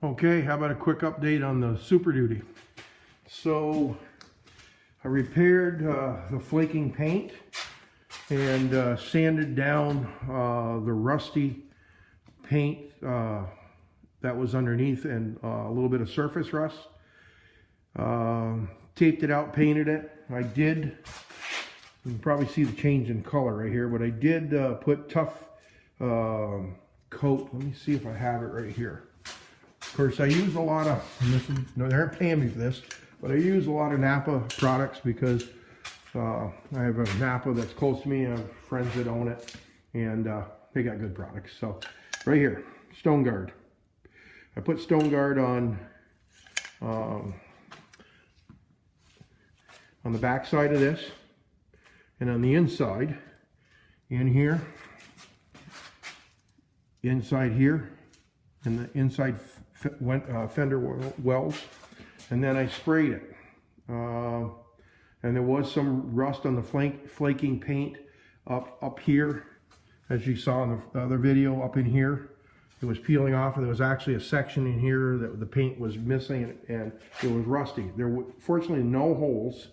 Okay, how about a quick update on the Super Duty? So I repaired the flaking paint and sanded down the rusty paint that was underneath and a little bit of surface rust. Taped it out, painted it. I did, you can probably see the change in color right here, but I did put tough coat. Let me see if I have it right here. Of course, I use a lot of, no, they aren't paying me for this, but I use a lot of Napa products because I have a Napa that's close to me. I have friends that own it, and they got good products. So, right here, Stone Guard. I put Stone Guard on the back side of this, and on the inside, in here, inside here, and the inside fender wells, and then I sprayed it. And there was some rust on the flaking paint up here, as you saw in the other video. Up in here, it was peeling off, and there was actually a section in here that the paint was missing, and it was rusty. There were fortunately no holes,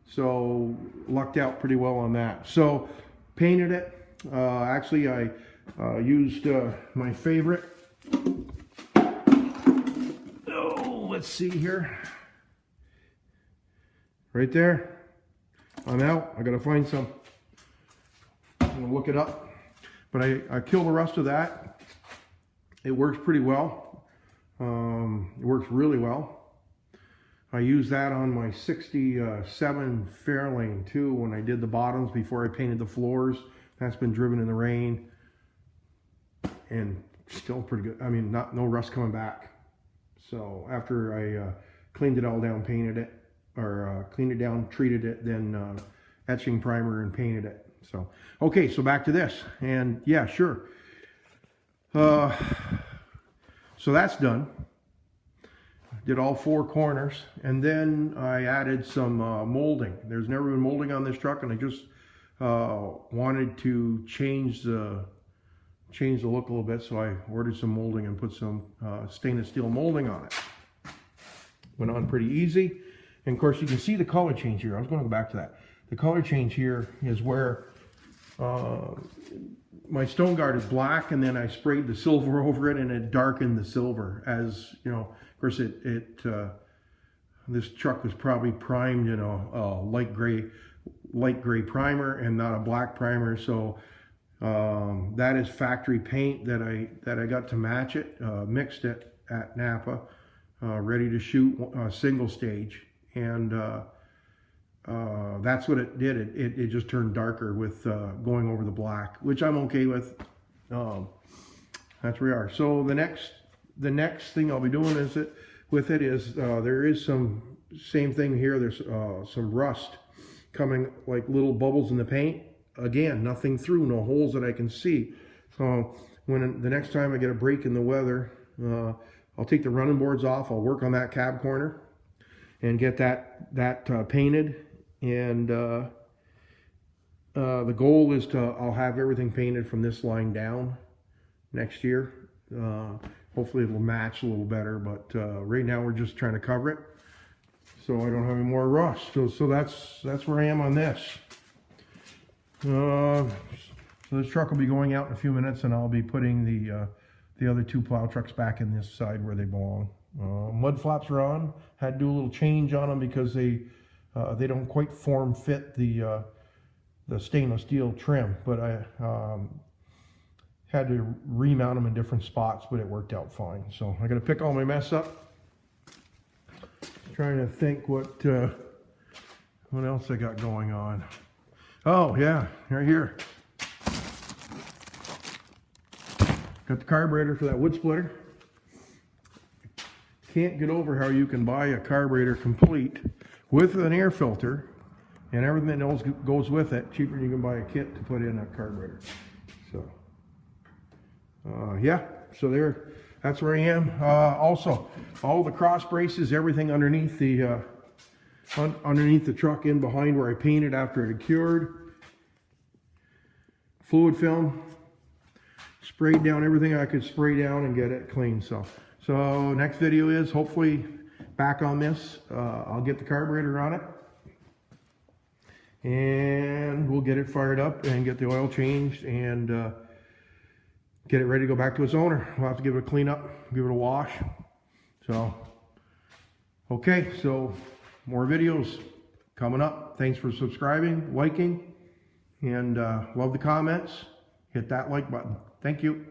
so lucked out pretty well on that. So painted it. Actually, I used my favorite. Oh, let's see here. Right there. I'm out. I gotta find some. I'm gonna look it up. But I killed the rust of that. It works pretty well. It works really well. I used that on my 67 Fairlane too when I did the bottoms before I painted the floors. That's been driven in the rain and still pretty good. I mean, no rust coming back. So after I cleaned it all down, painted it, or cleaned it down, treated it, then etching primer and painted it. So, okay, so back to this. And yeah, sure. So that's done. Did all four corners, and then I added some molding. There's never been molding on this truck, and I just wanted to change the look a little bit, so I ordered some molding and put some stainless steel molding on it. Went on pretty easy, and of course you can see the color change here. I was going to go back to that. The color change here is where my Stone Guard is black, and then I sprayed the silver over it, and it darkened the silver. As you know, of course, this truck was probably primed in a light gray primer and not a black primer. So that is factory paint that I got to match it. Mixed it at Napa, ready to shoot single stage, and that's what it did. It just turned darker with going over the black, which I'm okay with. That's where we are. So the next thing I'll be doing is there is some same thing here. There's some rust coming, like little bubbles in the paint. Again, nothing through, no holes that I can see. So when the next time I get a break in the weather, I'll take the running boards off. I'll work on that cab corner and get that painted. And the goal is I'll have everything painted from this line down next year. Hopefully it'll match a little better, but right now we're just trying to cover it so I don't have any more rust. So that's where I am on this. So this truck will be going out in a few minutes, and I'll be putting the other two plow trucks back in this side where they belong. Mud flaps are on. Had to do a little change on them because they don't quite form fit the stainless steel trim, but I had to remount them in different spots, but it worked out fine. So I got to pick all my mess up. Trying to think what else I got going on. Oh yeah, right here. Got the carburetor for that wood splitter. Can't get over how you can buy a carburetor complete with an air filter and everything that goes with it, cheaper than you can buy a kit to put in a carburetor. So yeah, so that's where I am. Also, all the cross braces, everything underneath the truck in behind where I painted after it had cured. Fluid film, sprayed down everything I could spray down and get it clean. So So next video is hopefully back on this. I'll get the carburetor on it. And we'll get it fired up and get the oil changed and get it ready to go back to its owner. We'll have to give it a clean up, give it a wash. So, okay, so more videos coming up. Thanks for subscribing, liking, and love the comments. Hit that like button. Thank you.